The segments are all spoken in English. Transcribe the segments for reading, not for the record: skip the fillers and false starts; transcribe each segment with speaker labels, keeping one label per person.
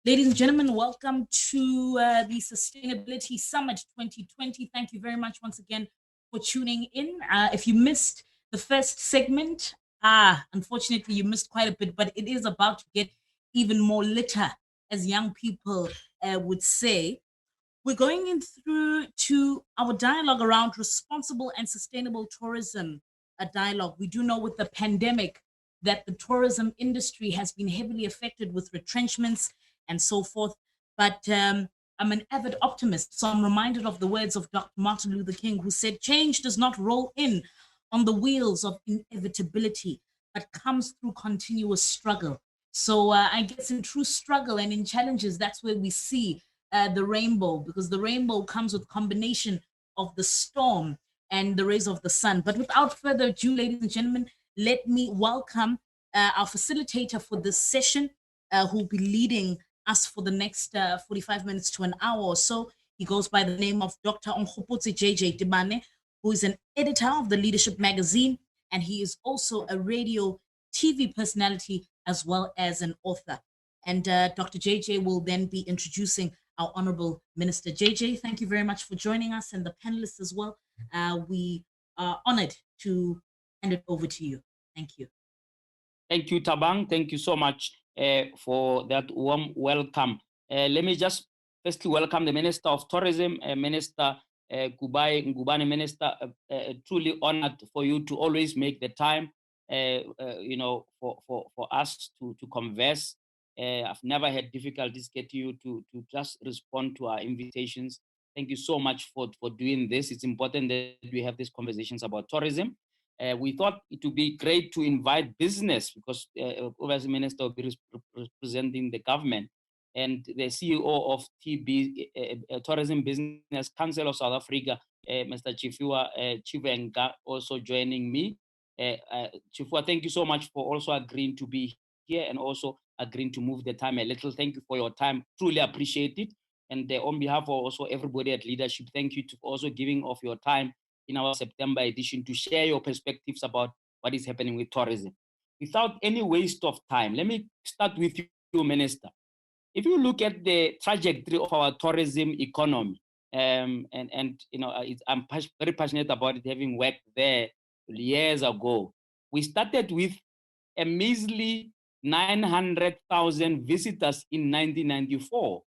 Speaker 1: Ladies and gentlemen, welcome to the Sustainability Summit 2020. Thank you very much once again for tuning in. If you missed the first segment, unfortunately, you missed quite a bit, but it is about to get even more litter, as young people would say. We're going in through to our dialogue around responsible and sustainable tourism, a dialogue. We do know with the pandemic that the tourism industry has been heavily affected with retrenchments and so forth. But I'm an avid optimist, so I'm reminded of the words of Dr. Martin Luther King, who said, "Change does not roll in on the wheels of inevitability, but comes through continuous struggle." So I guess in true struggle and in challenges, that's where we see the rainbow, because the rainbow comes with combination of the storm and the rays of the sun. But without further ado, ladies and gentlemen, let me welcome our facilitator for this session, who will be leading us for the next 45 minutes to an hour or so. He goes by the name of Dr. Onkgopotse JJ Dibane, who is an editor of the Leadership magazine, and he is also a radio TV personality as well as an author. And Dr. JJ will then be introducing our Honorable Minister. JJ, thank you very much for joining us, and the panelists as well. We are honored to hand it over to you. Thank you.
Speaker 2: Thank you, Tabang. Thank you so much for that warm welcome. Let me just firstly welcome the Minister of Tourism, Minister Kubai Ngubane. Minister, truly honored for you to always make the time, for us to converse. I've never had difficulties getting you to just respond to our invitations. Thank you so much for doing this. It's important that we have these conversations about tourism. We thought it would be great to invite business, because obviously Minister will be representing the government, and the CEO of TB, Tourism Business Council of South Africa, Mr. Chifua Chivenga, also joining me. Chifua, thank you so much for also agreeing to be here and also agreeing to move the time a little. Thank you for your time. Truly appreciate it. And on behalf of also everybody at Leadership, thank you for also giving of your time in our September edition to share your perspectives about what is happening with tourism. Without any waste of time, let me start with you, Minister. If you look at the trajectory of our tourism economy, I'm very passionate about it, having worked there years ago. We started with a measly 900,000 visitors in 1994.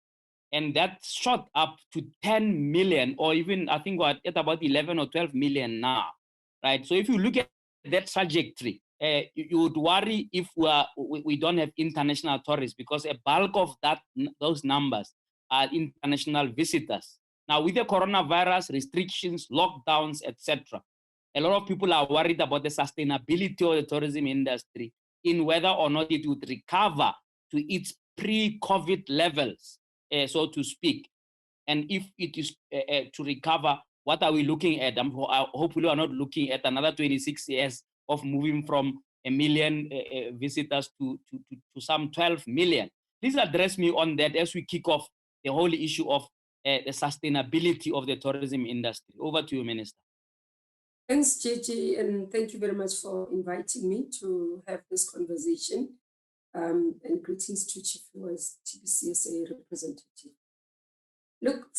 Speaker 2: And that shot up to 10 million, or even I think we're at about 11 or 12 million now, right? So if you look at that trajectory, you would worry if we don't have international tourists, because a bulk of those numbers are international visitors. Now, with the coronavirus restrictions, lockdowns, etc., a lot of people are worried about the sustainability of the tourism industry, in whether or not it would recover to its pre-COVID levels, so to speak. And if it is to recover, what are we looking at? Hopefully, we're not looking at another 26 years of moving from 1 million visitors to some 12 million. Please address me on that as we kick off the whole issue of the sustainability of the tourism industry. Over to you, Minister.
Speaker 3: Thanks, JJ, and thank you very much for inviting me to have this conversation. And greetings to Chief, who is TBCSA representative. Look,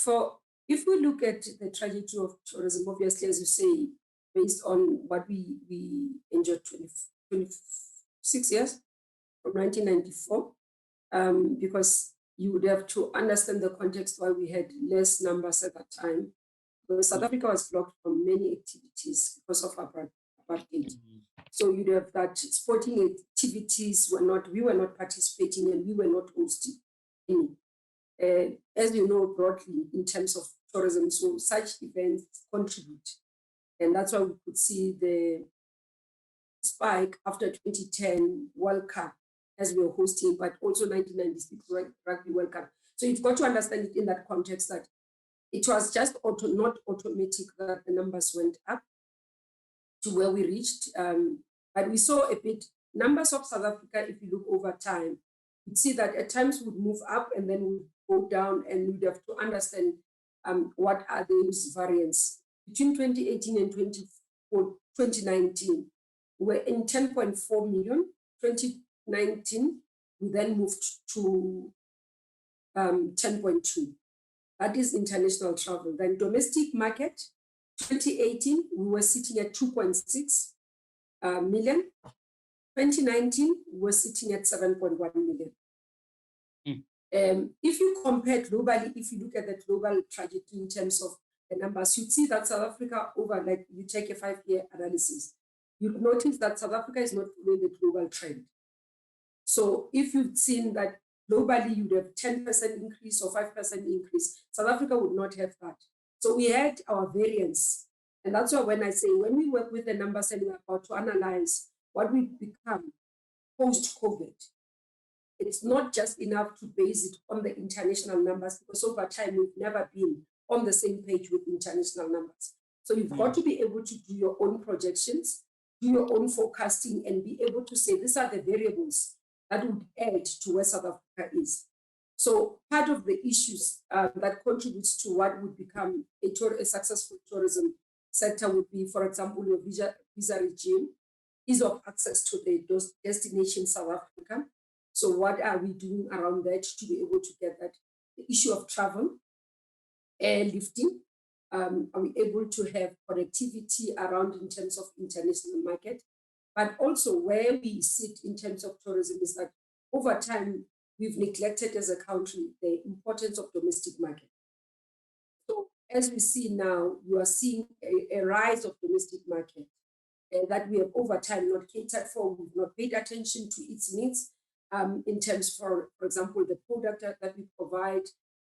Speaker 3: if we look at the trajectory of tourism, obviously, as you say, based on what we enjoyed 26 years from 1994, because you would have to understand the context why we had less numbers at that time. Because South Africa was blocked from many activities because of apartheid. So you'd have that sporting activities we were not participating, and we were not hosting any. As you know, broadly in terms of tourism, so such events contribute. And that's why we could see the spike after 2010 World Cup, as we were hosting, but also 1996 Rugby World Cup. So you've got to understand it in that context, that it was just not automatic that the numbers went up to where we reached. But we saw a bit, numbers of South Africa, if you look over time, you'd see that at times would move up and then would go down, and you'd have to understand what are those variants. Between 2018 and 2019, we were in 10.4 million. 2019, we then moved to 10.2. That is international travel. Then domestic market, 2018, we were sitting at 2.6 million. 2019, we were sitting at 7.1 million. If you compare globally, if you look at the global trajectory in terms of the numbers, you'd see that South Africa over, like you take a 5-year analysis, you'd notice that South Africa is not following the global trend. So if you've seen that globally you'd have 10% increase or 5% increase, South Africa would not have that. So we had our variance. And that's why when I say, when we work with the numbers and we're about to analyze what we've become post-COVID, it's not just enough to base it on the international numbers, because over time we've never been on the same page with international numbers. So you've got to be able to do your own projections, do your own forecasting, and be able to say these are the variables that would add to where South Africa is. So part of the issues that contributes to what would become a successful tourism sector would be, for example, your visa regime, ease of access to those destinations, South Africa. So what are we doing around that to be able to get that? The issue of travel, airlifting, are we able to have connectivity around in terms of international market? But also where we sit in terms of tourism is that over time, we've neglected as a country the importance of domestic market. So as we see now, you are seeing a rise of domestic market that we have over time not catered for. We've not paid attention to its needs in terms, for example, the product that we provide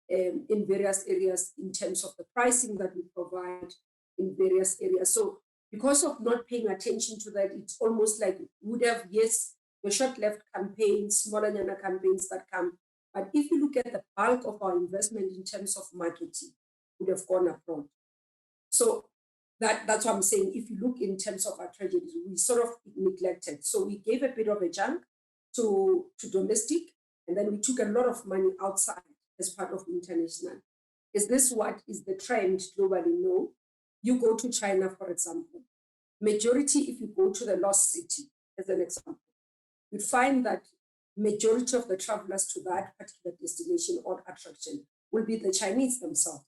Speaker 3: in various areas, in terms of the pricing that we provide in various areas. So because of not paying attention to that, it's almost like we would have, yes, the short-left campaigns, smaller campaigns that come. But if you look at the bulk of our investment in terms of marketing, would have gone abroad. So that's what I'm saying. If you look in terms of our tragedies, we sort of neglected. So we gave a bit of a jump to domestic, and then we took a lot of money outside as part of international. Is this what is the trend globally? No. You go to China, for example. Majority, if you go to the lost city, as an example, you'd find that majority of the travelers to that particular destination or attraction will be the Chinese themselves.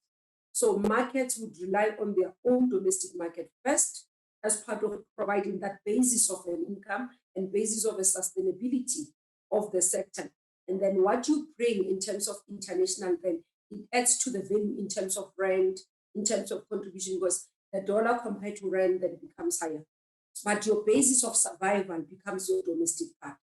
Speaker 3: So markets would rely on their own domestic market first as part of providing that basis of an income and basis of a sustainability of the sector. And then what you bring in terms of international, then it adds to the value in terms of rand, in terms of contribution, because the dollar compared to rand then becomes higher. But your basis of survival becomes your domestic part.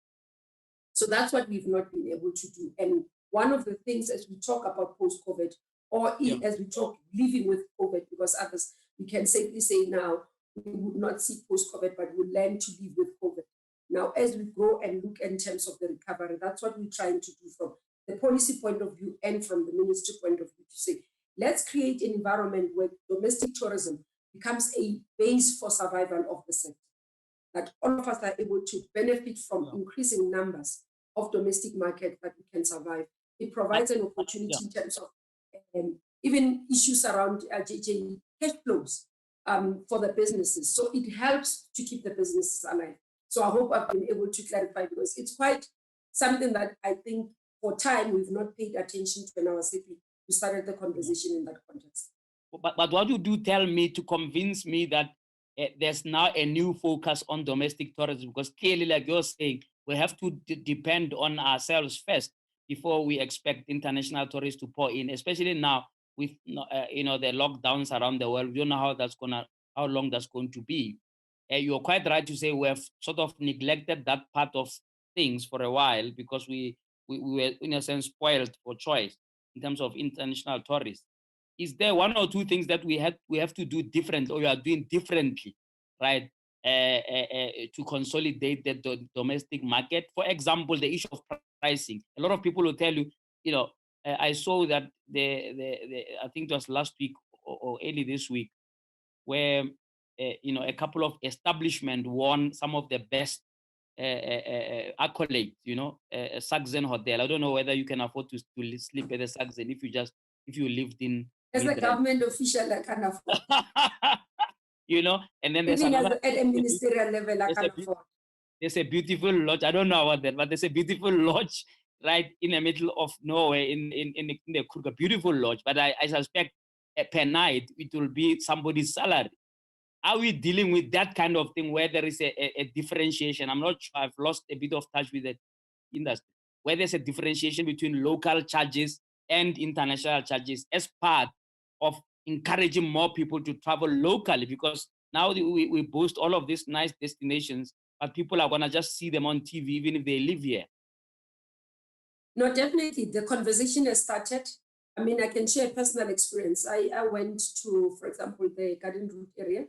Speaker 3: So that's what we've not been able to do. And one of the things as we talk about post-COVID, or as we talk living with COVID, because others, we can safely say now, we would not see post-COVID, but we'll learn to live with COVID. Now, as we grow and look in terms of the recovery, that's what we're trying to do from the policy point of view and from the ministry point of view, to say, let's create an environment where domestic tourism becomes a base for survival of the sector. That all of us are able to benefit from increasing numbers of domestic market that we can survive. It provides an opportunity in terms of even issues around cash flows for the businesses. So it helps to keep the businesses alive. So I hope I've been able to clarify, because it's quite something that I think for time we've not paid attention to, and I was happy to start the conversation in that context.
Speaker 2: But what you do tell me to convince me that there's now a new focus on domestic tourism, because clearly, like you're saying, we have to depend on ourselves first before we expect international tourists to pour in, especially now with the lockdowns around the world. We don't know how long that's going to be. You're quite right to say we have sort of neglected that part of things for a while, because we were in a sense spoiled for choice in terms of international tourists. Is there one or two things that we have to do different, or you are doing differently, right, to consolidate the domestic market? For example, the issue of pricing. A lot of people will tell you, I saw that I think it was last week or early this week, where a couple of establishments won some of the best accolades. Saxon Hotel. I don't know whether you can afford to sleep at the Saxon if you lived in.
Speaker 3: As a government official, I can afford.
Speaker 2: And then there's
Speaker 3: even
Speaker 2: another,
Speaker 3: at a ministerial level, I can afford.
Speaker 2: There's a beautiful lodge. I don't know about that, but there's a beautiful lodge right in the middle of nowhere in the Kruger, beautiful lodge, but I suspect per night it will be somebody's salary. Are we dealing with that kind of thing where there is a differentiation? I'm not sure. I've lost a bit of touch with the industry, where there's a differentiation between local charges and international charges as part of encouraging more people to travel locally, because now we boast all of these nice destinations, but people are going to just see them on TV even if they live here.
Speaker 3: No, definitely. The conversation has started. I mean, I can share personal experience. I went to, for example, the Garden Route area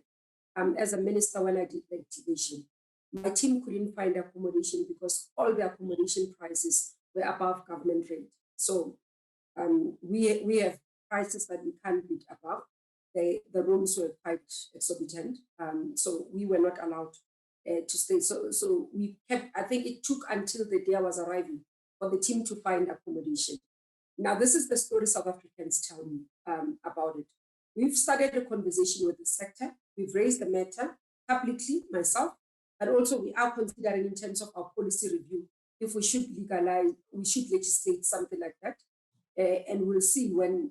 Speaker 3: as a minister when I did the activation. My team couldn't find accommodation because all the accommodation prices were above government rate. So we have prices that we can't bid above. The rooms were quite exorbitant. So we were not allowed to stay. So we kept, I think it took until the day I was arriving for the team to find accommodation. Now, this is the story South Africans tell me about it. We've started a conversation with the sector. We've raised the matter publicly, myself, but also we are considering in terms of our policy review, if we should legalize, we should legislate something like that. And we'll see when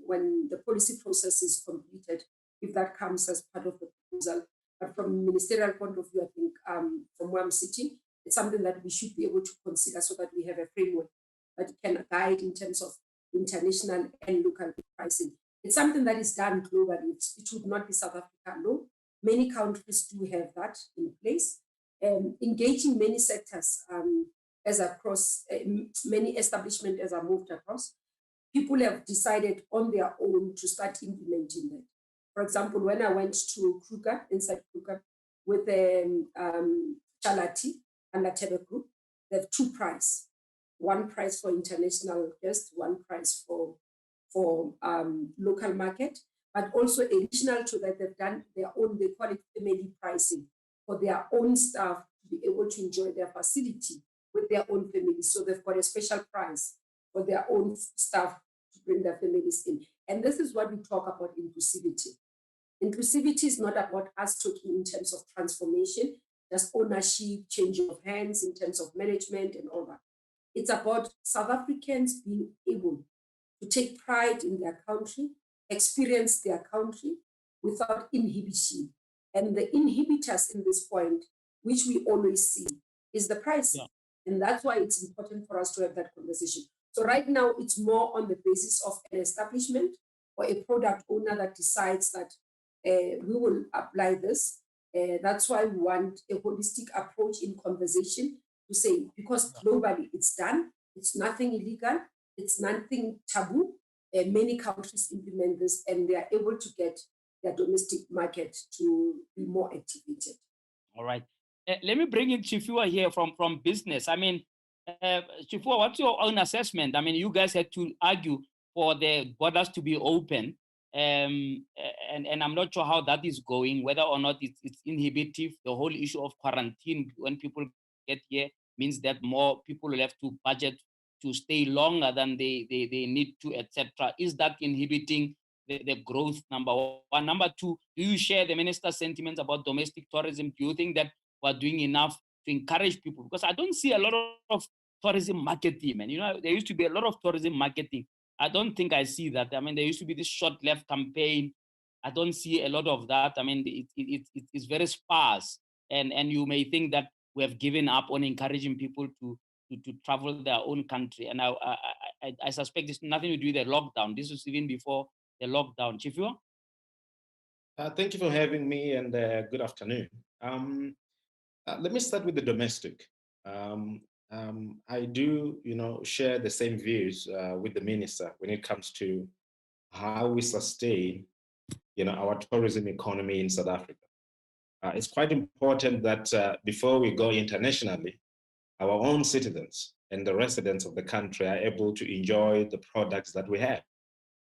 Speaker 3: the policy process is completed, if that comes as part of the proposal. But from a ministerial point of view, I think from where I'm sitting, it's something that we should be able to consider so that we have a framework that can guide in terms of international and local pricing. It's something that is done globally. It would not be South Africa alone. Many countries do have that in place. Engaging many sectors as across, many establishments as are moved across, people have decided on their own to start implementing that. For example, when I went to Kruger, inside Kruger, with Chalati and Latebe Group, they have two prices. One price for international guests, one price for local market, but also additional to that, they've done their own, they call it family pricing, for their own staff to be able to enjoy their facility with their own families. So they've got a special price for their own staff to bring their families in. And this is what we talk about inclusivity. Inclusivity is not about us talking in terms of transformation, just ownership, change of hands in terms of management and all that. It's about South Africans being able to take pride in their country, experience their country without inhibition. And the inhibitors in this point, which we always see, is the price. Yeah. And that's why it's important for us to have that conversation. So right now, it's more on the basis of an establishment or a product owner that decides that we will apply this. That's why we want a holistic approach in conversation to say, because globally it's done, it's nothing illegal, it's nothing taboo. Many countries implement this and they are able to get their domestic market to be more activated.
Speaker 2: All right. Let me bring in Chifua here from business. I mean, Chifua, what's your own assessment? I mean, you guys had to argue for the borders to be open. And I'm not sure how that is going, whether or not it's inhibitive. The whole issue of quarantine when people get here means that more people will have to budget to stay longer than they need to, etc. Is that inhibiting the growth, number one? Number two, do you share the minister's sentiments about domestic tourism? Do you think that we're doing enough to encourage people? Because I don't see a lot of tourism marketing, and there used to be a lot of tourism marketing. I don't think I see that. I mean, there used to be this short left campaign. I don't see a lot of that. I mean, it's very sparse. And you may think that we have given up on encouraging people to travel their own country. And I suspect it's nothing to do with the lockdown. This was even before the lockdown. Chifua?
Speaker 4: Thank you for having me, and good afternoon. Let me start with the domestic. I do, share the same views with the minister when it comes to how we sustain, our tourism economy in South Africa. It's quite important that before we go internationally, our own citizens and the residents of the country are able to enjoy the products that we have.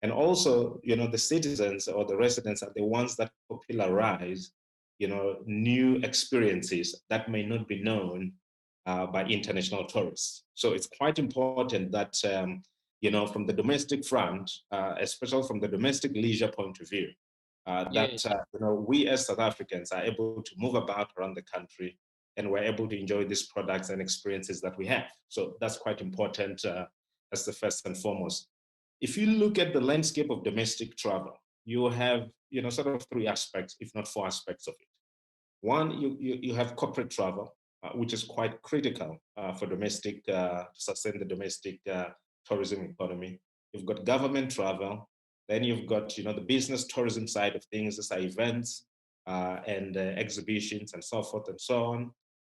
Speaker 4: And also, the citizens or the residents are the ones that popularize, new experiences that may not be known by international tourists. So it's quite important that, from the domestic front, especially from the domestic leisure point of view, that we as South Africans are able to move about around the country, and we're able to enjoy these products and experiences that we have. So that's quite important as the first and foremost. If you look at the landscape of domestic travel, you have, sort of three aspects, if not four aspects of it. One, you have corporate travel, which is quite critical for domestic, to sustain the domestic tourism economy. You've got government travel, then you've got, the business tourism side of things. These are events and exhibitions and so forth and so on.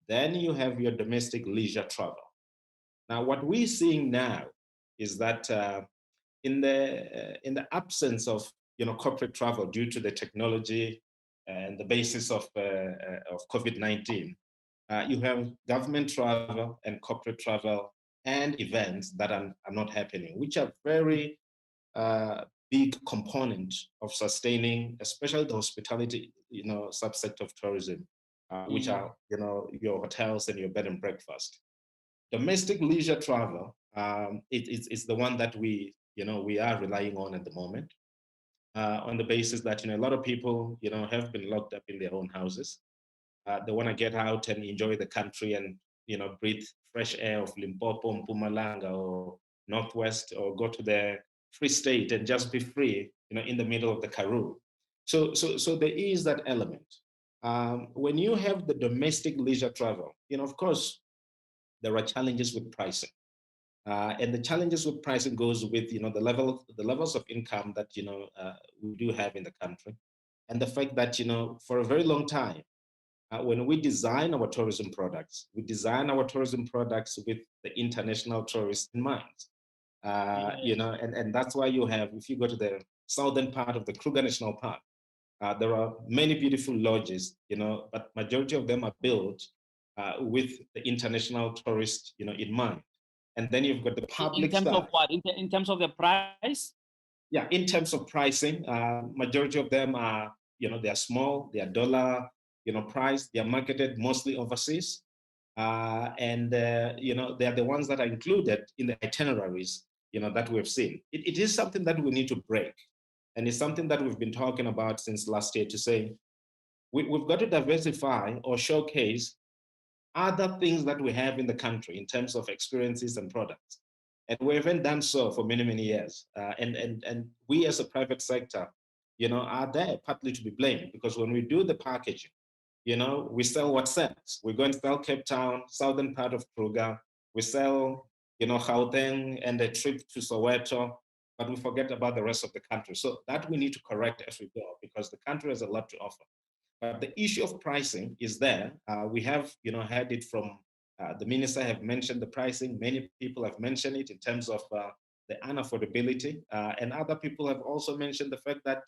Speaker 4: Then you have your domestic leisure travel. Now, what we're seeing now is that in the absence of corporate travel due to the technology and the basis of COVID-19, you have government travel and corporate travel and events that are not happening, which are very big component of sustaining, especially the hospitality, subsector of tourism, which are, your hotels and your bed and breakfast. Domestic leisure travel, it's the one that we are relying on at the moment, on the basis that, a lot of people, have been locked up in their own houses. They want to get out and enjoy the country and, breathe fresh air of Limpopo, Mpumalanga, or Northwest, or go to the Free State and just be free, in the middle of the Karoo. So there is that element. When you have the domestic leisure travel, of course, there are challenges with pricing. And the challenges with pricing goes with, the levels of income that, we do have in the country. And the fact that, for a very long time, when we design our tourism products, we design our tourism products with the international tourists in mind. And that's why you have, if you go to the southern part of the Kruger National Park, there are many beautiful lodges, but majority of them are built with the international tourist, in mind. And then you've got the public
Speaker 2: in terms
Speaker 4: side.
Speaker 2: of what? In terms of the price?
Speaker 4: Yeah, in terms of pricing, majority of them are, they are small, they are dollar, price, they are marketed mostly overseas. And they are the ones that are included in the itineraries, that we've seen. It is something that we need to break. And it's something that we've been talking about since last year to say, we've got to diversify or showcase other things that we have in the country in terms of experiences and products. And we haven't done so for many, many years. And we as a private sector, are there partly to be blamed, because when we do the packaging, we sell what sells. We're going to sell Cape Town, southern part of Kruger. We sell, Gauteng and a trip to Soweto, but we forget about the rest of the country. So that we need to correct as we go, because the country has a lot to offer. But the issue of pricing is there. We have, heard it from the minister have mentioned the pricing. Many people have mentioned it in terms of the unaffordability. And other people have also mentioned the fact that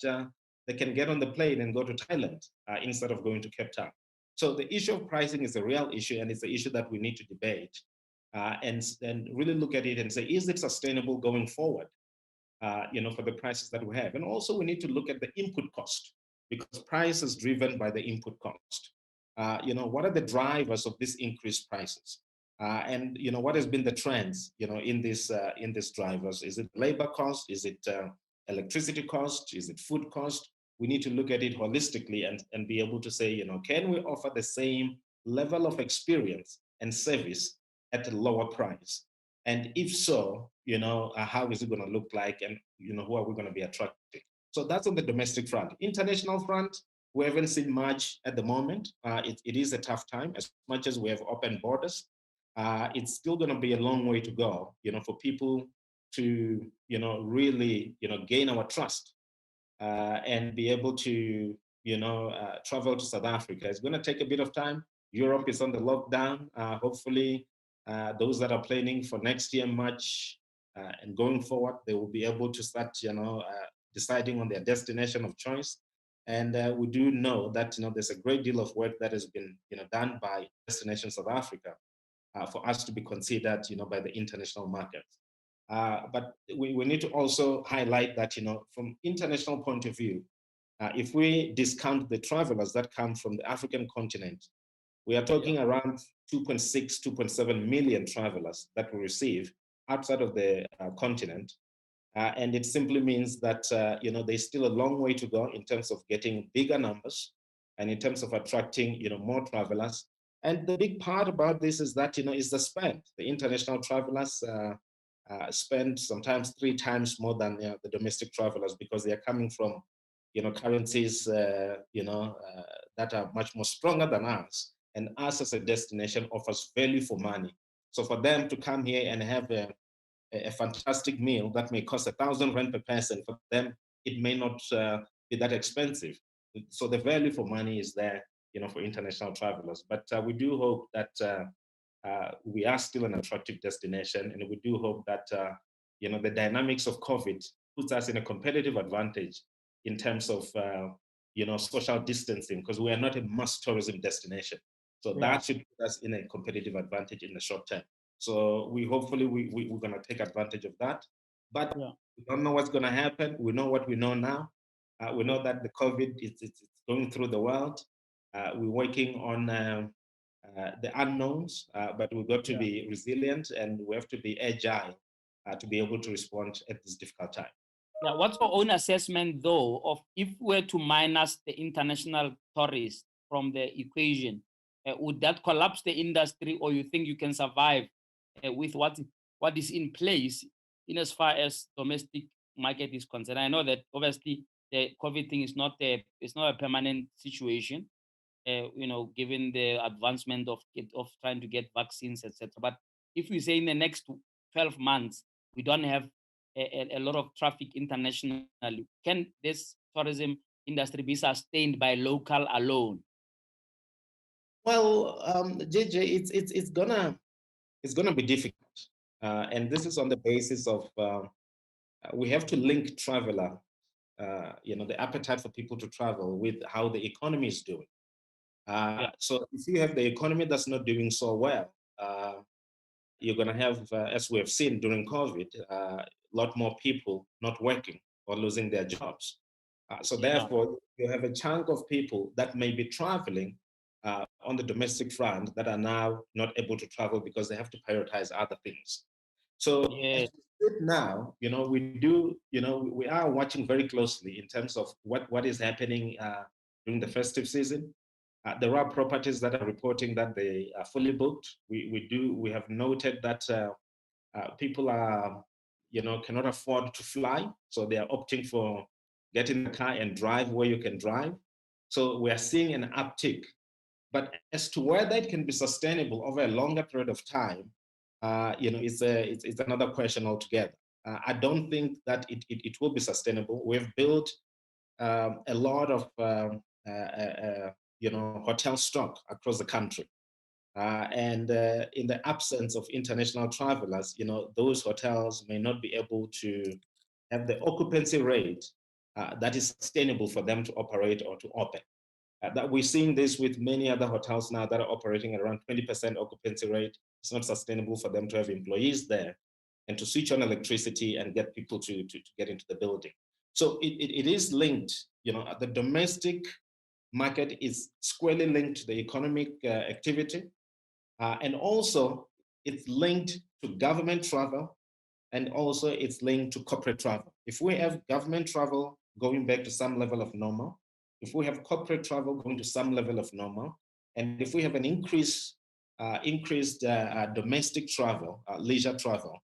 Speaker 4: they can get on the plane and go to Thailand instead of going to Cape Town. So the issue of pricing is a real issue, and it's an issue that we need to debate and really look at it and say, is it sustainable going forward, for the prices that we have? And also we need to look at the input cost, because price is driven by the input cost. What are the drivers of these increased prices? And what has been the trends, in these drivers? Is it labor cost? Is it electricity cost? Is it food cost? We need to look at it holistically and be able to say, can we offer the same level of experience and service at a lower price? And if so, how is it going to look like, and who are we going to be attracting? So that's on the domestic front. International front, we haven't seen much at the moment. It is a tough time. As much as we have open borders, it's still going to be a long way to go, for people to, really, gain our trust and be able to, travel to South Africa. It's going to take a bit of time. Europe is on the lockdown. Hopefully, those that are planning for next year, March, and going forward, they will be able to start, deciding on their destination of choice. And we do know that, there's a great deal of work that has been, done by Destination South Africa for us to be considered, by the international markets. But we need to also highlight that, from international point of view, if we discount the travelers that come from the African continent, we are talking around 2.6, 2.7 million travelers that we receive outside of the continent. And it simply means that, there's still a long way to go in terms of getting bigger numbers and in terms of attracting, more travelers. And the big part about this is that, is the spend. The international travelers spend sometimes 3 times more than the domestic travelers because they are coming from, currencies, that are much more stronger than us. And us as a destination offers value for money. So for them to come here and have a fantastic meal that may cost 1,000 rand per person, for them, it may not be that expensive. So the value for money is there, for international travelers. But we do hope that we are still an attractive destination, and we do hope that the dynamics of COVID puts us in a competitive advantage in terms of social distancing, because we are not a mass tourism destination. So that should put us in a competitive advantage in the short term. So hopefully we're going to take advantage of that. But we don't know what's going to happen. We know what we know now. We know that the COVID is going through the world. We're working on the unknowns, but we've got to be resilient, and we have to be agile to be able to respond at this difficult time.
Speaker 2: Yeah, what's your own assessment, though, of if we were to minus the international tourists from the equation, would that collapse the industry, or you think you can survive with what is in place in as far as domestic market is concerned? I know that obviously the COVID thing is not a permanent situation, given the advancement of trying to get vaccines, etc. But if we say in the next 12 months we don't have a lot of traffic internationally, can this tourism industry be sustained by local alone?
Speaker 4: Well, JJ, it's gonna be difficult, and this is on the basis of we have to link traveler, the appetite for people to travel with how the economy is doing. So if you have the economy that's not doing so well, you're going to have, as we have seen during COVID, a lot more people not working or losing their jobs. So therefore, you have a chunk of people that may be traveling on the domestic front that are now not able to travel because they have to prioritize other things. So as we sit now, we are watching very closely in terms of what is happening during the festive season. There are properties that are reporting that they are fully booked. We have noted that people are, cannot afford to fly, so they are opting for getting the car and drive where you can drive. So we are seeing an uptick. But as to whether it can be sustainable over a longer period of time, it's another question altogether. I don't think that it will be sustainable. We've built a lot of hotel stock across the country. And in the absence of international travelers, those hotels may not be able to have the occupancy rate that is sustainable for them to operate or to open. That we're seeing this with many other hotels now that are operating at around 20% occupancy rate. It's not sustainable for them to have employees there and to switch on electricity and get people to get into the building. So it is linked, the domestic market is squarely linked to the economic activity. And also it's linked to government travel, and also it's linked to corporate travel. If we have government travel going back to some level of normal, if we have corporate travel going to some level of normal, and if we have an increased domestic travel, leisure travel,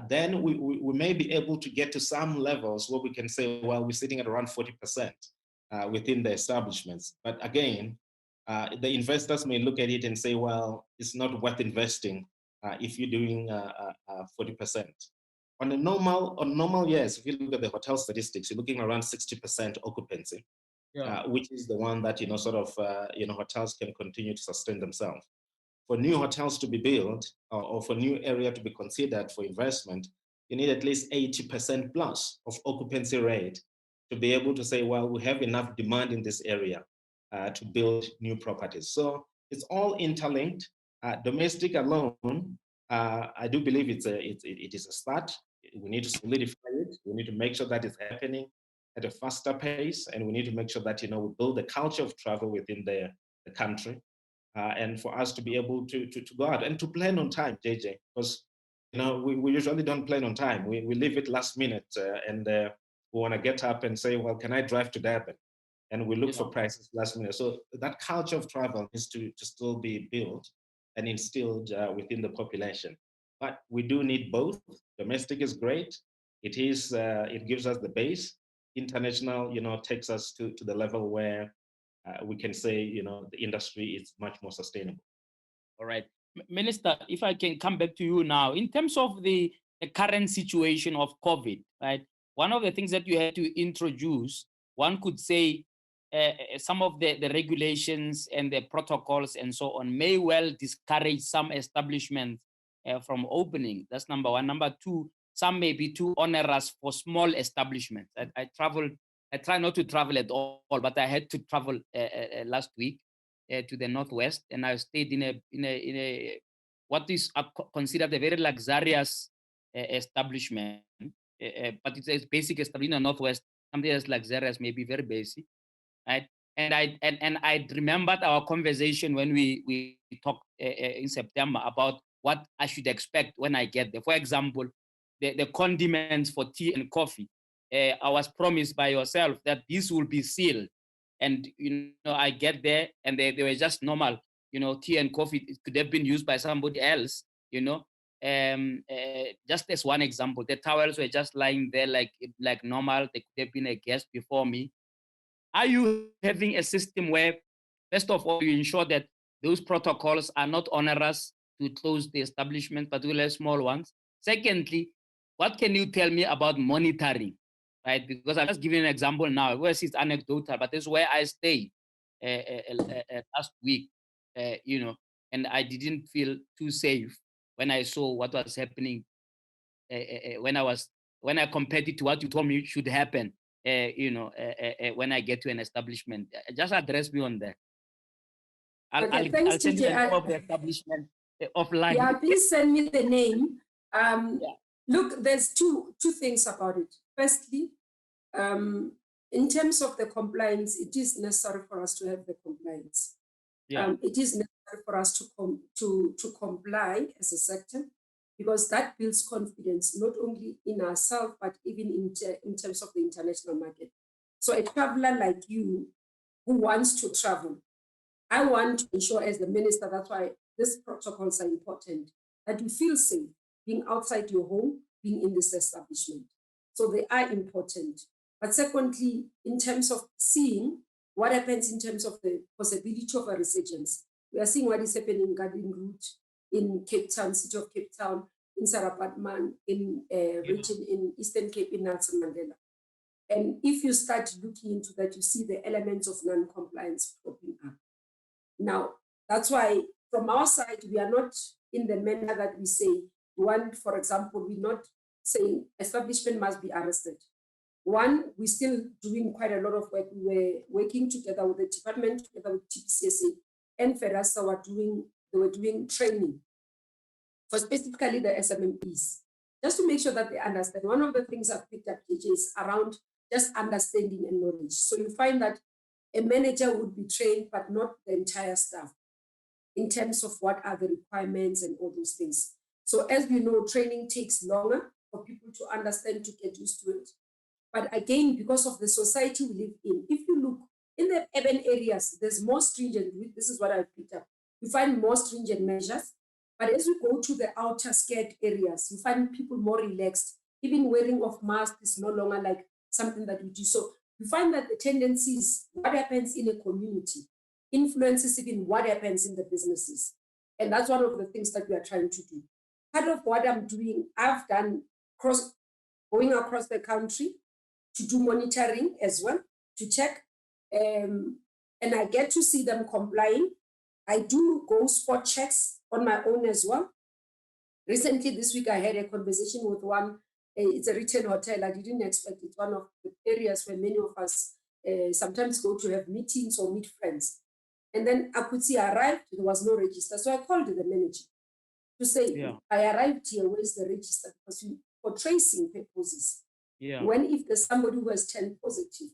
Speaker 4: then we may be able to get to some levels where we can say, well, we're sitting at around 40% within the establishments. But again, the investors may look at it and say, well, it's not worth investing if you're doing 40%. On normal years, if you look at the hotel statistics, you're looking around 60% occupancy, which is the one that, hotels can continue to sustain themselves. For new hotels to be built or for new area to be considered for investment, you need at least 80% plus of occupancy rate to be able to say, well, we have enough demand in this area to build new properties. So it's all interlinked. Domestic alone, I do believe it is a start. We need to solidify it. We need to make sure that it's happening at a faster pace, and we need to make sure that we build a culture of travel within the country, and for us to be able to go out and to plan on time, JJ, because we usually don't plan on time. We leave it last minute, and we want to get up and say, well, can I drive to Durban? and we look
Speaker 2: Yeah.
Speaker 4: for prices last minute. So that culture of travel needs to still be built and instilled within the population. But we do need both. Domestic is great. It gives us the base. International, takes us to the level where we can say, the industry is much more sustainable.
Speaker 2: All right. Minister, if I can come back to you now, in terms of the current situation of COVID, right? One of the things that you had to introduce, one could say some of the regulations and the protocols and so on may well discourage some establishments from opening. That's number one. Number two, some may be too onerous for small establishments. I try not to travel at all, but I had to travel last week to the northwest, and I stayed in a what is considered a very luxurious establishment, but it's a basic establishment in the northwest. Something that's luxurious, maybe very basic, right? And I remembered our conversation when we talked in September about what I should expect when I get there. For example, the condiments for tea and coffee. I was promised by yourself that this will be sealed, and I get there and they were just normal. Tea and coffee, it could have been used by somebody else. Just as one example, the towels were just lying there like normal. They could have been a guest before me. Are you having a system where, first of all, you ensure that those protocols are not onerous to close the establishment, particularly small ones? Secondly, what can you tell me about monitoring, right? Because I'm just giving an example now. Well, it's anecdotal, but this is where I stayed last week, and I didn't feel too safe when I saw what was happening when I compared it to what you told me should happen. When I get to an establishment, just address me on that.
Speaker 3: Okay, thanks,
Speaker 2: I'll send you the
Speaker 3: TJ.
Speaker 2: name of the establishment offline.
Speaker 3: Yeah, please send me the name.
Speaker 2: Yeah.
Speaker 3: Look, there's two things about it. Firstly, in terms of the compliance, it is necessary for us to have the compliance.
Speaker 2: Yeah.
Speaker 3: It is necessary for us to comply as a sector, because that builds confidence not only in ourselves but even in terms of the international market. So a traveler like you who wants to travel, I want to ensure as the minister, that's why these protocols are important, that you feel safe being outside your home, being in this establishment. So they are important. But secondly, in terms of seeing what happens in terms of the possibility of a resurgence, we are seeing what is happening in Garden Route, in Cape Town, city of Cape Town, in Sarapatman, in region in Eastern Cape, in Nelson Mandela. And if you start looking into that, you see the elements of non-compliance popping up. Now, that's why from our side, we are not in the manner that we say, one, for example, we're not saying establishment must be arrested. One, we're still doing quite a lot of work. We were working together with the department, together with TPCSA and FERASA, they were doing training for specifically the SMMEs, just to make sure that they understand. One of the things I've picked up, JJ, is around just understanding and knowledge. So you find that a manager would be trained, but not the entire staff in terms of what are the requirements and all those things. So as we know, training takes longer for people to understand, to get used to it. But again, because of the society we live in, if you look in the urban areas, there's more stringent, this is what I've picked up. You find more stringent measures, but as we go to the outer scared areas, you find people more relaxed. Even wearing of masks is no longer like something that we do. So you find that the tendency is what happens in a community influences even what happens in the businesses. And that's one of the things that we are trying to do. Part of what I'm doing, I've done going across the country to do monitoring as well, to check. And I get to see them complying. I do go spot checks on my own as well. Recently, this week, I had a conversation with one. It's a retail hotel. I didn't expect it. One of the areas where many of us sometimes go to have meetings or meet friends. And then I could see I arrived, there was no register. So I called the manager to say, I arrived here, where's the register? Because for tracing purposes, when if there's somebody who has 10 positive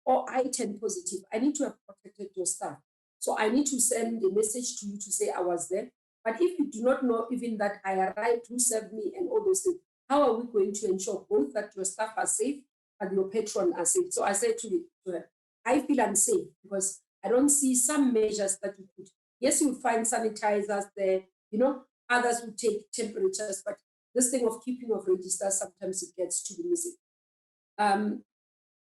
Speaker 3: or I 10 positive, I need to have protected your staff. So I need to send a message to you to say I was there. But if you do not know even that I arrived, who served me and all those things, how are we going to ensure both that your staff are safe and your patron are safe? So I said to her, I feel unsafe because I don't see some measures that you put. Yes, you find sanitizers there, others will take temperatures, but this thing of keeping of registers, sometimes it gets to be missing.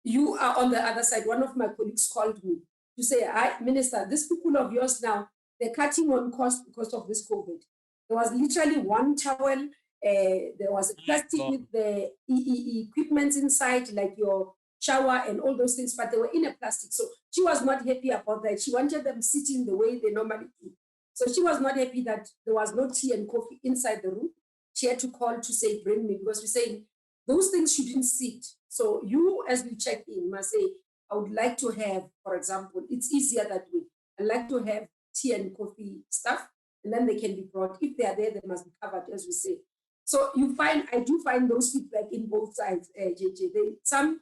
Speaker 3: You are on the other side. One of my colleagues called me to say, Minister, these people of yours now, they're cutting on cost because of this COVID. There was literally one towel. There was a plastic with the equipment inside, like your shower and all those things, but they were in a plastic. So she was not happy about that. She wanted them sitting the way they normally do. So she was not happy that there was no tea and coffee inside the room. She had to call to say, bring me, because we're saying those things shouldn't sit. So you, as we check in, must say, I would like to have, for example, it's easier that way. I'd like to have tea and coffee stuff, and then they can be brought. If they are there, they must be covered, as we say. So I do find those feedback in both sides, JJ. Some,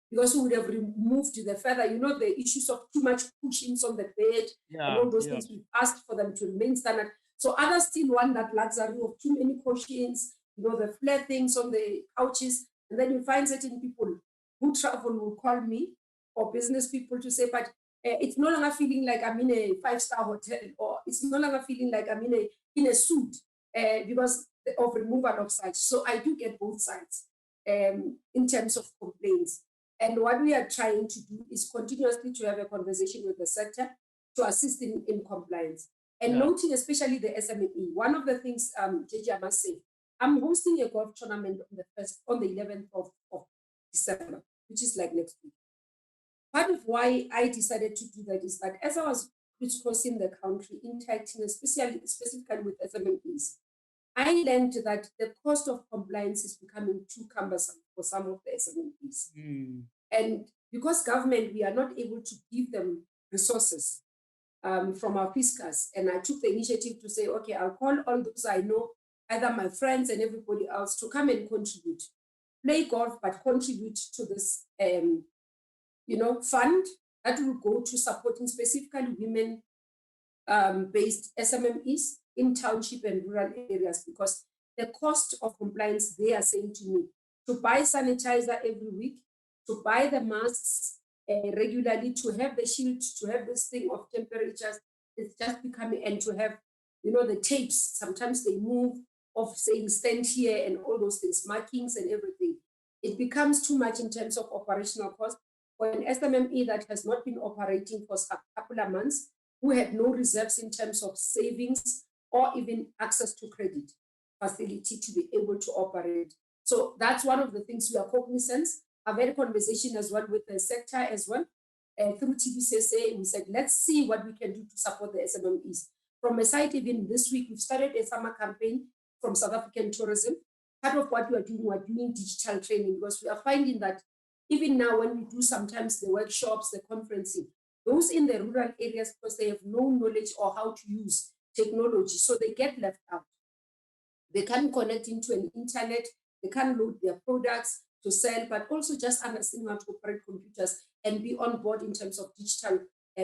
Speaker 3: because we would have removed the further, the issues of too much cushions on the bed, and all those things, we've asked for them to remain standard. So others still want that luxury of too many cushions, the flat things on the couches. And then you find certain people who travel will call me, or business people, to say, but it's no longer feeling like I'm in a 5-star hotel, or it's no longer feeling like I'm in a suit because of removal of such. So I do get both sides in terms of complaints. And what we are trying to do is continuously to have a conversation with the sector to assist in compliance. And noting especially the SME. One of the things, JJ, I must say, I'm hosting a golf tournament on the 11th of December, which is like next week. Part of why I decided to do that is that as I was crisscrossing the country, interacting specifically with SMEs, I learned that the cost of compliance is becoming too cumbersome for some of the SMEs. And because government, we are not able to give them resources from our fiscus. And I took the initiative to say, okay, I'll call all those I know, either my friends and everybody else, to come and contribute. Play golf, but contribute to this, fund that will go to supporting specifically women-based SMMEs in township and rural areas, because the cost of compliance, they are saying to me, to buy sanitizer every week, to buy the masks regularly, to have the shield, to have this thing of temperatures, it's just becoming, and to have, the tapes, sometimes they move, of saying stand here and all those things, markings and everything. It becomes too much in terms of operational cost. For an SMME that has not been operating for a couple of months, who had no reserves in terms of savings or even access to credit facility to be able to operate. So that's one of the things we are cognizant. I've had a conversation as well with the sector as well. Through TBCSA, we said, let's see what we can do to support the SMMEs. From a side, even this week, we've started a summer campaign from South African Tourism. Part of what we're doing digital training, because we are finding that even now when we do sometimes the workshops, the conferencing, those in the rural areas, because they have no knowledge or how to use technology, so they get left out. They can't connect into an internet, they can't load their products to sell, but also just understanding how to operate computers and be on board in terms of digital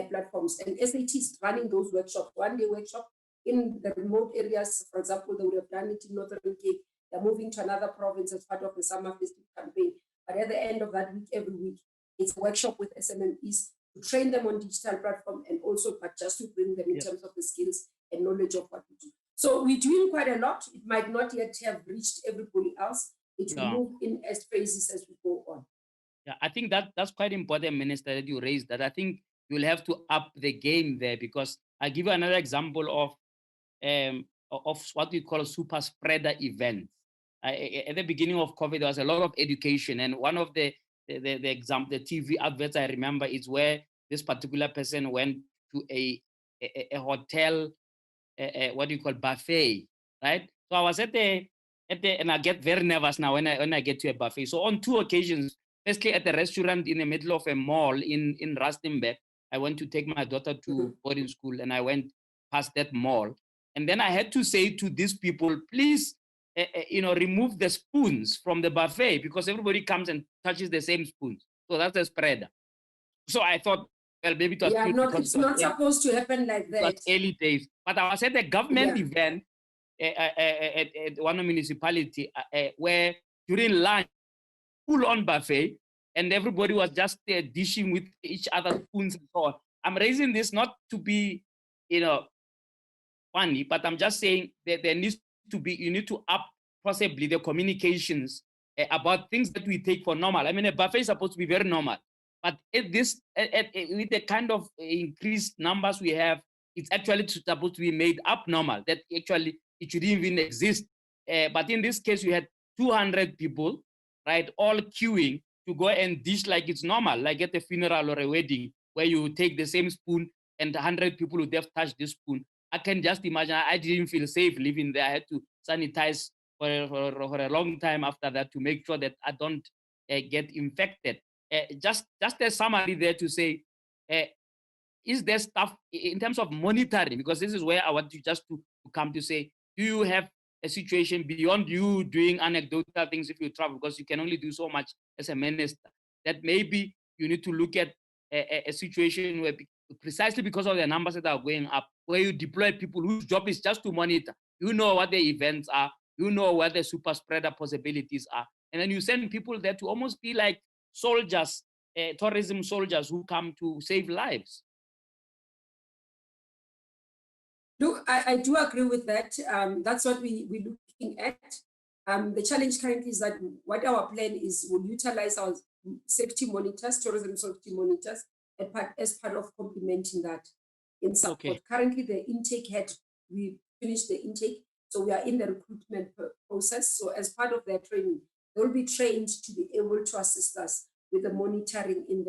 Speaker 3: platforms. And SAT is running those workshops, one-day workshop in the remote areas. For example, they would have done it in Northern Cape. They're moving to another province as part of the summer festive campaign. But at the end of that week, every week, it's a workshop with SMMEs to train them on digital platform, and also, but just to bring them in terms of the skills and knowledge of what we do. So we're doing quite a lot. It might not yet have reached everybody else. It will move in as phases as we go on.
Speaker 2: Yeah, I think that's quite important, Minister, that you raised that. I think you'll have to up the game there, because I give you another example of what we call super spreader events. At the beginning of COVID, there was a lot of education, and one of the TV adverts I remember is where this particular person went to a hotel, what do you call, buffet, right? So I was at the and I get very nervous now when I get to a buffet. So on 2 occasions, firstly at the restaurant in the middle of a mall in Rustenburg, I went to take my daughter to boarding school, and I went past that mall, and then I had to say to these people, please, remove the spoons from the buffet, because everybody comes and touches the same spoons. So that's a spreader. So I thought, well, maybe it was
Speaker 3: it's not supposed to happen like that.
Speaker 2: It was early days. But I was at a government event at one municipality where during lunch, full-on buffet, and everybody was just dishing with each other spoons and so on. I'm raising this not to be, funny, but I'm just saying that there needs to be, you need to up possibly the communications about things that we take for normal. I mean, a buffet is supposed to be very normal, but with the kind of increased numbers we have, it's actually supposed to be made abnormal, that actually it shouldn't even exist. But in this case, you had 200 people, right, all queuing to go and dish like it's normal, like at a funeral or a wedding, where you take the same spoon and 100 people would have touched this spoon. I can just imagine. I didn't feel safe living there. I had to sanitize for a long time after that to make sure that I don't get infected. Just a summary there to say, is there stuff in terms of monitoring? Because this is where I want you just to come to say, do you have a situation beyond you doing anecdotal things if you travel? Because you can only do so much as a minister. That maybe you need to look at a situation where, precisely because of the numbers that are going up, where you deploy people whose job is just to monitor. You know what the events are, you know what the super spreader possibilities are, and then you send people there to almost be like soldiers, tourism soldiers who come to save lives.
Speaker 3: Look, I do agree with that. That's what we're looking at. The challenge currently is that what our plan is, we'll utilize our safety monitors, tourism safety monitors, as part of complementing that in support.
Speaker 2: Okay.
Speaker 3: Currently, the intake we finished the intake, so we are in the recruitment process. So as part of their training, they will be trained to be able to assist us with the monitoring in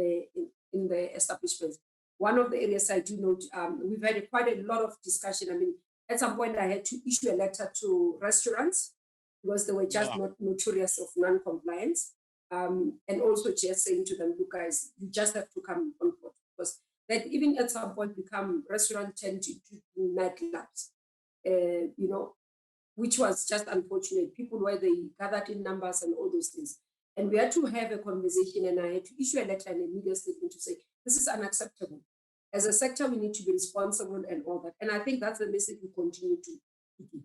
Speaker 3: the establishments. One of the areas I do note, we've had quite a lot of discussion. I mean, at some point I had to issue a letter to restaurants because they were just not notorious of non-compliance. And also just saying to them, look guys, you just have to come on board, because that even at some point become restaurant tend to do nightclubs, which was just unfortunate. People where they gathered in numbers and all those things. And we had to have a conversation, and I had to issue a letter and a media statement to say, this is unacceptable. As a sector, we need to be responsible and all that. And I think that's the message we continue to give.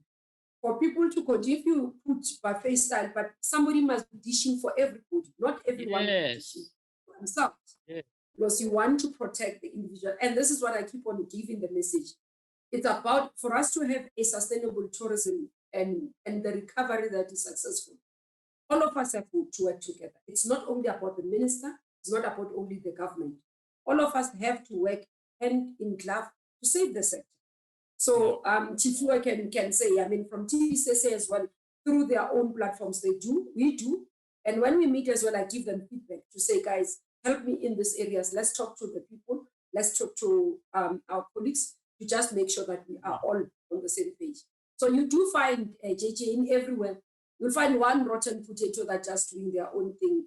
Speaker 3: For people to continue, if you put buffet style, but somebody must be dishing for everybody, not everyone dishing for themselves.
Speaker 2: Yes.
Speaker 3: Because you want to protect the individual. And this is what I keep on giving the message. It's about, for us to have a sustainable tourism and the recovery that is successful, all of us have to work together. It's not only about the minister, it's not about only the government. All of us have to work hand in glove to save the sector. So Chief can say, I mean, from TBCSA as well, through their own platforms, we do. And when we meet as well, I give them feedback to say, guys, help me in these areas. Let's talk to the people. Let's talk to our colleagues to just make sure that we are all on the same page. So you do find, JJ, in everywhere, you'll find one rotten potato that just doing their own thing.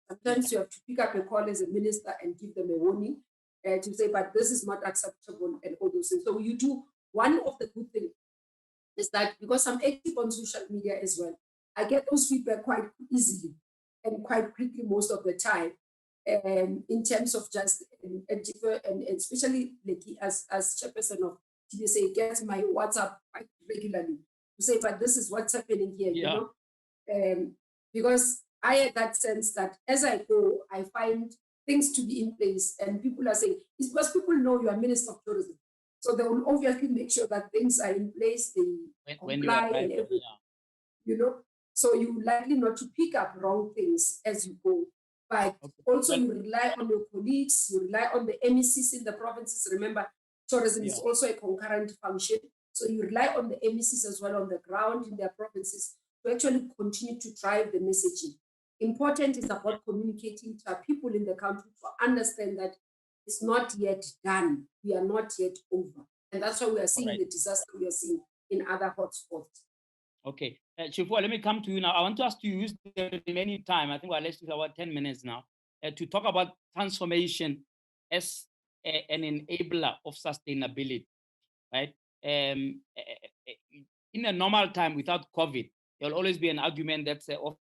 Speaker 3: Sometimes you have to pick up a call as a minister and give them a warning to say, but this is not acceptable and all those things. So you do, one of the good things is that because I'm active on social media as well, I get those feedback quite easily and quite quickly most of the time. In terms of just, and especially like as chairperson of TBSA, gets my WhatsApp quite regularly to say, but this is what's happening here, you know? Because I had that sense that as I go, I find things to be in place, and people are saying, it's because people know you are Minister of Tourism. So they will obviously make sure that things are in place, they comply and everything, you know? So you're likely not to pick up wrong things as you go. But also you rely on your colleagues, you rely on the MECs in the provinces. Remember, tourism is also a concurrent function. So you rely on the MECs as well on the ground in their provinces to actually continue to drive the messaging. Important is about communicating to our people in the country to understand that it's not yet done. We are not yet over. And that's why we are seeing the disaster we are seeing in other hotspots.
Speaker 2: Okay. Chief, let me come to you now. I want us to use the remaining time. I think we're less than about 10 minutes now to talk about transformation as an enabler of sustainability, right? In a normal time without COVID, there'll always be an argument that's of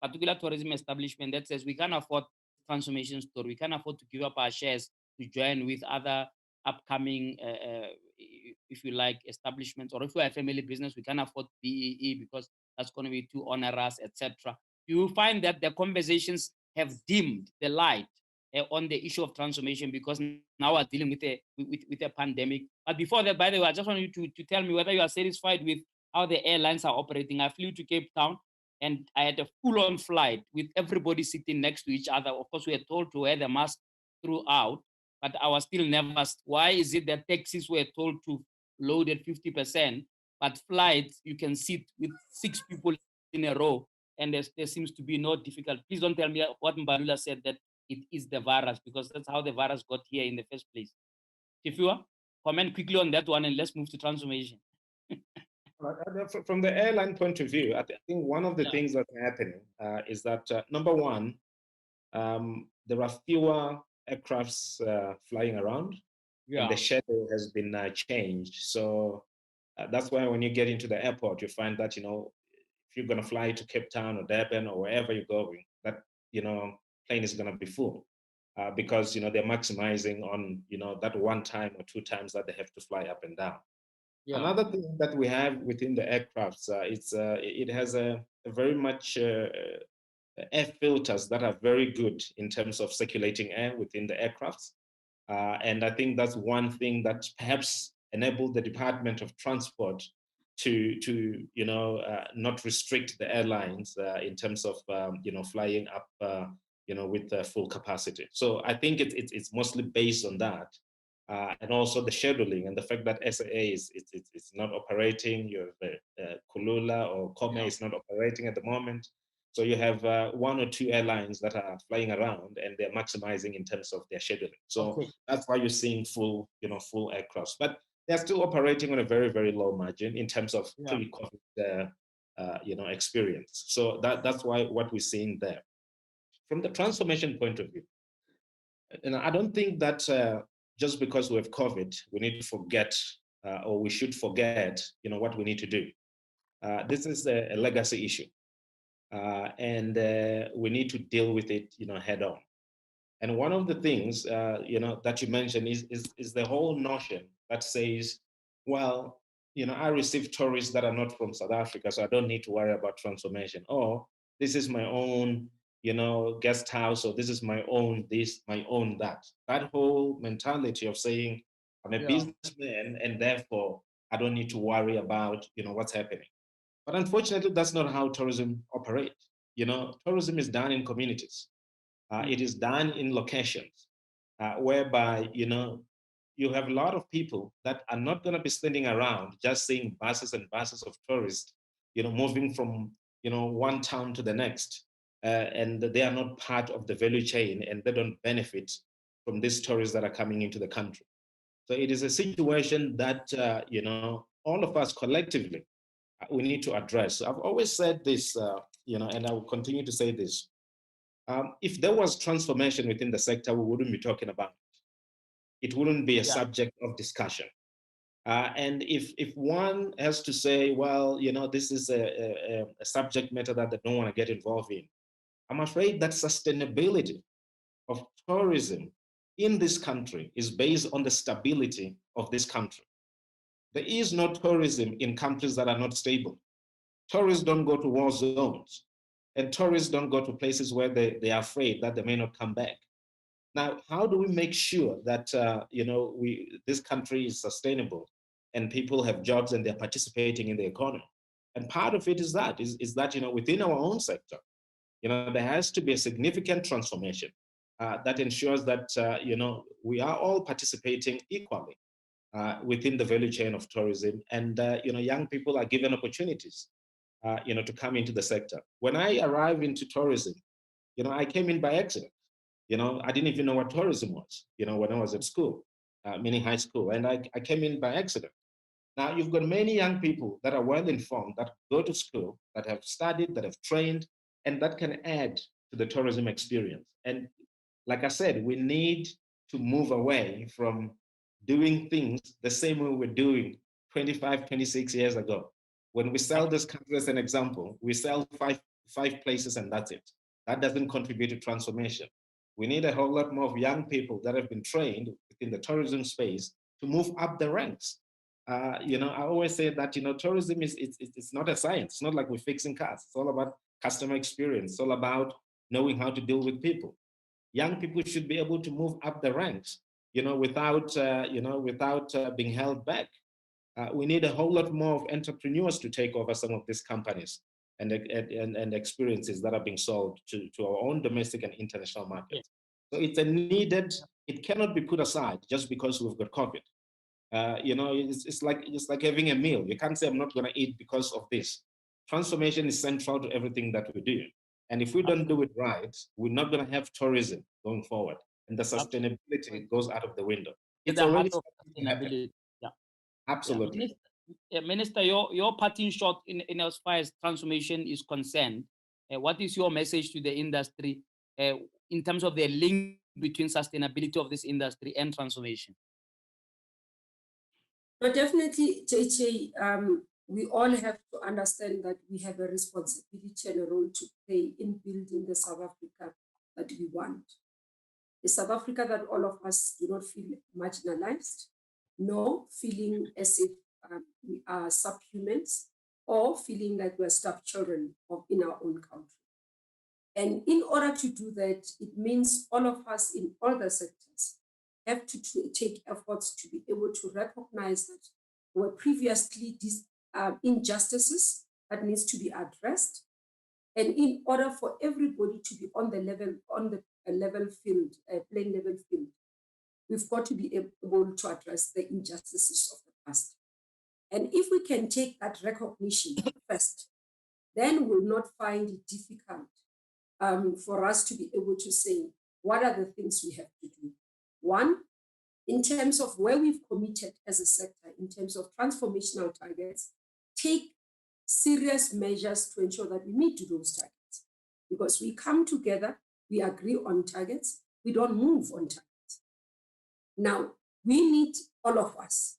Speaker 2: particular tourism establishment that says we can't afford transformation story. We can't afford to give up our shares to join with other upcoming, if you like, establishments, or if we're a family business, we can't afford BEE because that's going to be too onerous, etc. You find that the conversations have dimmed the light on the issue of transformation, because now we're dealing with a pandemic. But before that, by the way, I just want you to tell me whether you are satisfied with how the airlines are operating. I flew to Cape Town and I had a full-on flight with everybody sitting next to each other. Of course, we were told to wear the mask throughout, but I was still never asked, why is it that taxis were told to load at 50%, but flights, you can sit with 6 people in a row, and there seems to be no difficulty. Please don't tell me what Mbalula said, that it is the virus, because that's how the virus got here in the first place. Tifua, comment quickly on that one, and let's move to transformation.
Speaker 4: From the airline point of view, I think one of the
Speaker 2: Yeah.
Speaker 4: things that's happening is that, number one, there are fewer aircrafts flying around, and the schedule has been changed. So that's why when you get into the airport, you find that, if you're going to fly to Cape Town or Durban or wherever you're going, that, plane is going to be full because, they're maximizing on, that one time or 2 times that they have to fly up and down.
Speaker 2: Yeah.
Speaker 4: Another thing that we have within the aircrafts, it has a very much air filters that are very good in terms of circulating air within the aircrafts. And I think that's one thing that perhaps enabled the Department of Transport to not restrict the airlines in terms of flying up with full capacity. So I think it's mostly based on that. And also the scheduling and the fact that SAA is not operating. You have Kulula or Kome is not operating at the moment. So you have 1 or 2 airlines that are flying around, and they're maximizing in terms of their scheduling. So that's why you're seeing full aircrafts. But they're still operating on a very, very low margin in terms of pre-COVID experience. So that's why what we're seeing there. From the transformation point of view, and I don't think that just because we have COVID, we need to forget or we should forget, what we need to do. This is a legacy issue. And we need to deal with it, head on. And one of the things, that you mentioned is the whole notion that says, well, I receive tourists that are not from South Africa, so I don't need to worry about transformation. Or this is my own, guest house, or this is my own this, my own that. That whole mentality of saying, I'm a businessman, and therefore I don't need to worry about, what's happening. But unfortunately, that's not how tourism operates. Tourism is done in communities. It is done in locations whereby, you have a lot of people that are not going to be standing around just seeing buses and buses of tourists, moving from, one town to the next. And they are not part of the value chain, and they don't benefit from these tourists that are coming into the country. So it is a situation that, all of us collectively, we need to address. I've always said this, and I will continue to say this. If there was transformation within the sector, we wouldn't be talking about it. It wouldn't be a subject of discussion. And if one has to say, well, this is a subject matter that they don't want to get involved in, I'm afraid that sustainability of tourism in this country is based on the stability of this country. There is no tourism in countries that are not stable. Tourists don't go to war zones, and tourists don't go to places where they are afraid that they may not come back. Now, how do we make sure that this country is sustainable and people have jobs and they're participating in the economy? And part of it is that within our own sector, there has to be a significant transformation that ensures that we are all participating equally within the value chain of tourism, and young people are given opportunities to come into the sector. When I arrived into tourism, I came in by accident. I didn't even know what tourism was, when I was at school, meaning high school, and I came in by accident. Now, you've got many young people that are well informed, that go to school, that have studied, that have trained, and that can add to the tourism experience. And like I said, we need to move away from doing things the same way we're doing 25, 26 years ago. When we sell this country as an example, we sell five places and that's it. That doesn't contribute to transformation. We need a whole lot more of young people that have been trained within the tourism space to move up the ranks. I always say that, tourism it's not a science. It's not like we're fixing cars. It's all about customer experience. It's all about, knowing how to deal with people. Young people should be able to move up the ranks, without being held back. We need a whole lot more of entrepreneurs to take over some of these companies and experiences that are being sold to our own domestic and international markets. So it's a needed, it cannot be put aside just because we've got COVID. It's like having a meal. You can't say, I'm not going to eat because of this. Transformation is central to everything that we do. And if we don't do it right, we're not going to have tourism going forward. And the sustainability goes out of the window. It's already starting to happen.
Speaker 2: Yeah.
Speaker 4: Absolutely.
Speaker 2: Yeah, Minister, your parting shot in as far as transformation is concerned, what is your message to the industry in terms of the link between sustainability of this industry and transformation?
Speaker 3: But definitely, JJ, we all have to understand that we have a responsibility and a role to play in building the South Africa that we want. The South Africa that all of us do not feel marginalized, nor feeling as if we are subhumans, or feeling like we're stepchildren in our own country. And in order to do that, it means all of us in all the sectors have to take efforts to be able to recognize that there were previously these injustices that needs to be addressed. And in order for everybody to be on the level field, playing level field, we've got to be able to address the injustices of the past. And if we can take that recognition first, then we'll not find it difficult for us to be able to say, what are the things we have to do? One, in terms of where we've committed as a sector, in terms of transformational targets, take serious measures to ensure that we meet those targets. Because we come together, we agree on targets, we don't move on targets. Now, we need all of us,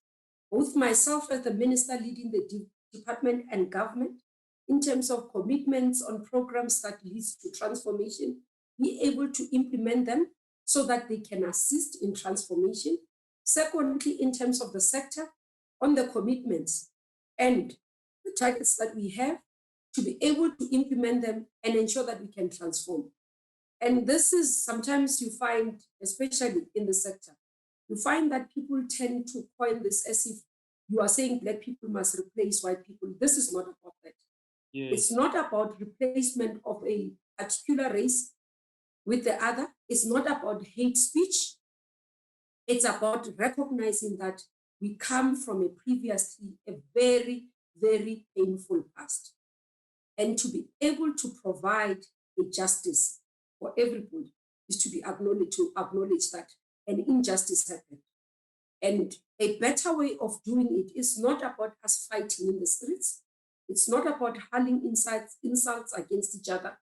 Speaker 3: both myself as the minister leading the department and government, in terms of commitments on programs that leads to transformation, be able to implement them so that they can assist in transformation. Secondly, in terms of the sector, on the commitments and the targets that we have, to be able to implement them and ensure that we can transform. And this is sometimes you find, especially in the sector, you find that people tend to coin this as if you are saying Black people must replace white people. This is not about that. Yes. It's not about replacement of a particular race with the other. It's not about hate speech. It's about recognizing that we come from a previously a very, very painful past. And to be able to provide a justice for everybody is to acknowledge that an injustice happened. And a better way of doing it is not about us fighting in the streets. It's not about hurling insults against each other,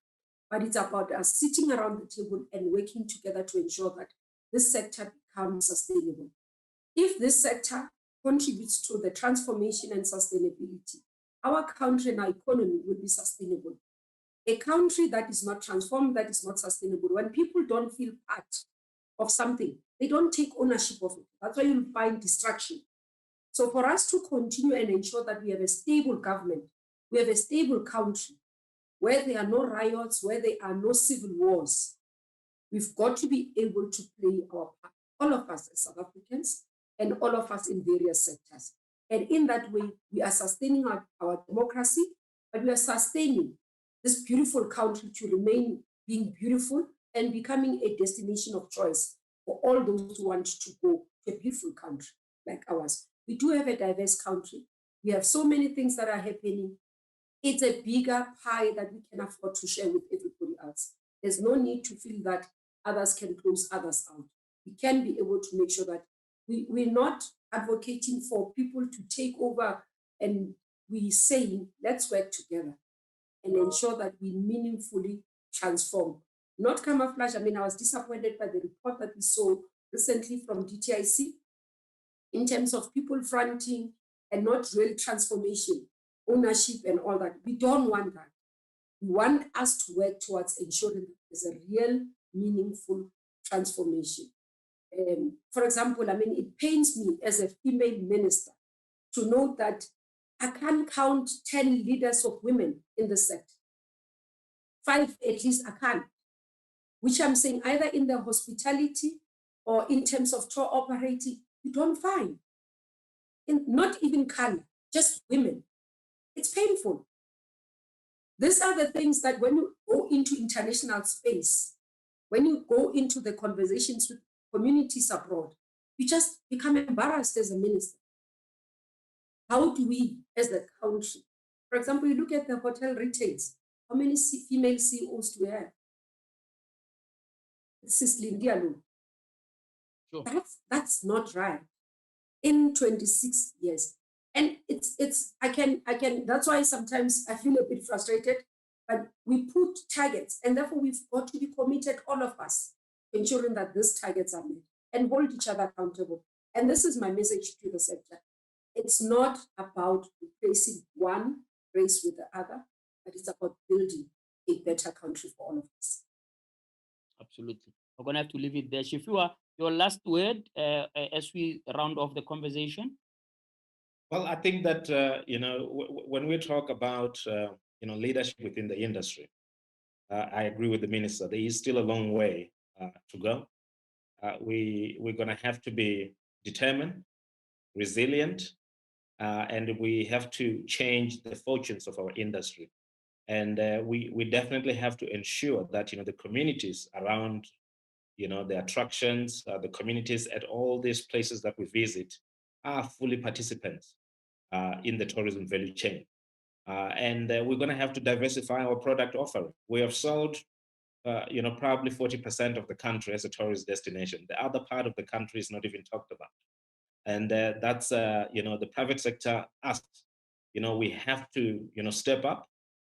Speaker 3: but it's about us sitting around the table and working together to ensure that this sector becomes sustainable. If this sector contributes to the transformation and sustainability, our country and our economy will be sustainable. A country that is not transformed, that is not sustainable, when people don't feel part of something, they don't take ownership of it. That's why you'll find distraction. So for us to continue and ensure that we have a stable government, we have a stable country, where there are no riots, where there are no civil wars, we've got to be able to play our part, all of us as South Africans, and all of us in various sectors. And in that way, we are sustaining our democracy, but we are sustaining this beautiful country to remain being beautiful and becoming a destination of choice for all those who want to go to a beautiful country like ours. We do have a diverse country. We have so many things that are happening. It's a bigger pie that we can afford to share with everybody else. There's no need to feel that others can close others out. We can be able to make sure that we're not advocating for people to take over, and we're saying, let's work together and ensure that we meaningfully transform. Not camouflage. I mean, I was disappointed by the report that we saw recently from DTIC in terms of people fronting and not real transformation, ownership and all that. We don't want that. We want us to work towards ensuring that there's a real, meaningful transformation. For example, I mean, it pains me as a female minister to know that I can't count 10 leaders of women in the sector. 5, at least I can't. which I'm saying either in the hospitality or in terms of tour operating, you don't find. Not even color, just women. It's painful. These are the things that when you go into international space, when you go into the conversations with communities abroad, you just become embarrassed as a minister. How do we, as a country, for example, you look at the hotel retails, how many female CEOs do we have? Cicely Ndialu.
Speaker 2: Sure.
Speaker 3: That's not right. In 26 years. And I can, that's why sometimes I feel a bit frustrated, but we put targets and therefore we've got to be committed, all of us, ensuring that these targets are met and hold each other accountable. And this is my message to the sector. It's not about replacing one race with the other, but it's about building a better country for all of us.
Speaker 2: Absolutely. We're going to have to leave it there. Shifua, your last word as we round off the conversation.
Speaker 4: Well, I think that, when we talk about, leadership within the industry, I agree with the minister. There is still a long way to go. We're going to have to be determined, resilient, and we have to change the fortunes of our industry. And we definitely have to ensure that, the communities around, the attractions, the communities at all these places that we visit are fully participants in the tourism value chain. And we're going to have to diversify our product offering. We have sold, probably 40% of the country as a tourist destination. The other part of the country is not even talked about. And that's, the private sector asks, we have to, step up,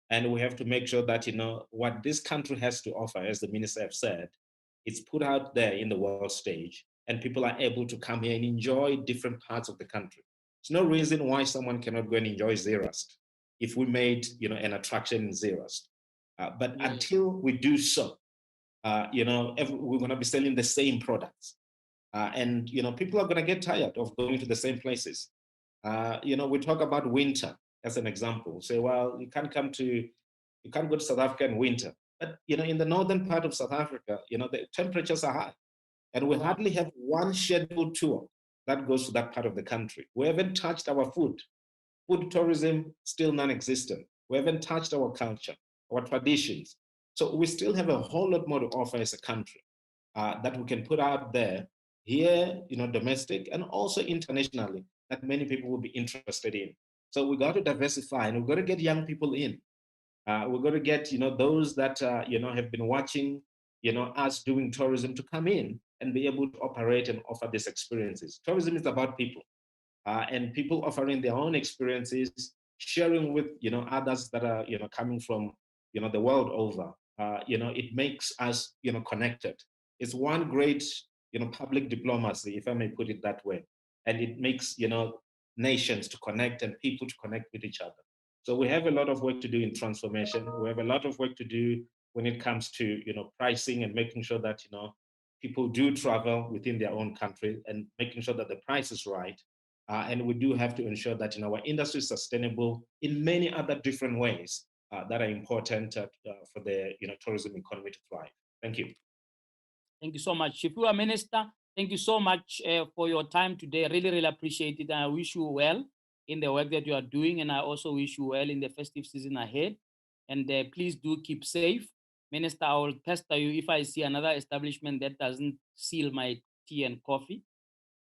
Speaker 4: and we have to make sure that, what this country has to offer, as the minister have said, it's put out there in the world stage, and people are able to come here and enjoy different parts of the country. There's no reason why someone cannot go and enjoy Zerast if we made, an attraction in Zerast. But until we do so, we're going to be selling the same products. And, people are going to get tired of going to the same places. We talk about winter as an example. Say, well, you can't go to South Africa in winter. But, in the northern part of South Africa, the temperatures are high. And we hardly have one scheduled tour that goes to that part of the country. We haven't touched our food. Food tourism, still non-existent. We haven't touched our culture, our traditions. So we still have a whole lot more to offer as a country that we can put out there here, domestic and also internationally, that many people will be interested in. So we got to diversify, and we've got to get young people in. We're going to get, those that, have been watching, us doing tourism to come in and be able to operate and offer these experiences. Tourism is about people, and people offering their own experiences, sharing with, others that are, coming from, the world over. It makes us, connected. It's one great, public diplomacy, if I may put it that way. And it makes, nations to connect and people to connect with each other. So we have a lot of work to do in transformation. We have a lot of work to do when it comes to, pricing and making sure that, people do travel within their own country and making sure that the price is right. And we do have to ensure that, our industry is sustainable in many other different ways that are important for the, tourism economy to thrive. Thank you.
Speaker 2: Thank you so much. Shifua Minister, thank you so much for your time today. Really, really appreciate it. And I wish you well in the work that you are doing. And I also wish you well in the festive season ahead. And please do keep safe. Minister, I will pester you if I see another establishment that doesn't seal my tea and coffee.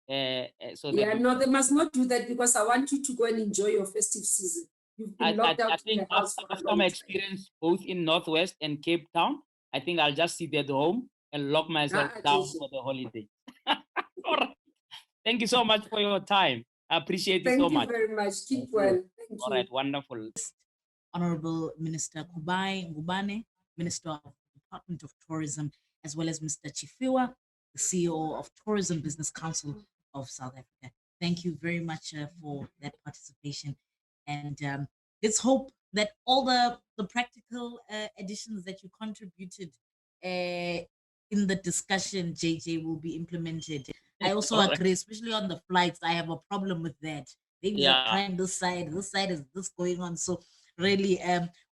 Speaker 3: No, they must not do that, because I want you to go and enjoy your festive season. You've been locked out in the house for a long time.
Speaker 2: After my experience both in Northwest and Cape Town, I think I'll just sit at home and lock myself down for the holiday. All right. Thank you so much for your time. I appreciate it so much.
Speaker 3: Thank you very much. Keep well. Thank you.
Speaker 2: All right, wonderful.
Speaker 1: Honorable Minister Kubai Ngubane, Minister of the Department of Tourism, as well as Mr. Chifua, the CEO of Tourism Business Council of South Africa. Thank you very much for that participation. And let's hope that all the practical additions that you contributed in the discussion, JJ, will be implemented. I also agree, especially on the flights. I have a problem with that. They are trying this side is this going on. So really,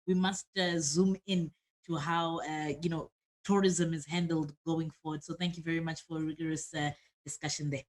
Speaker 1: we must zoom in to how, tourism is handled going forward. So thank you very much for a rigorous discussion there.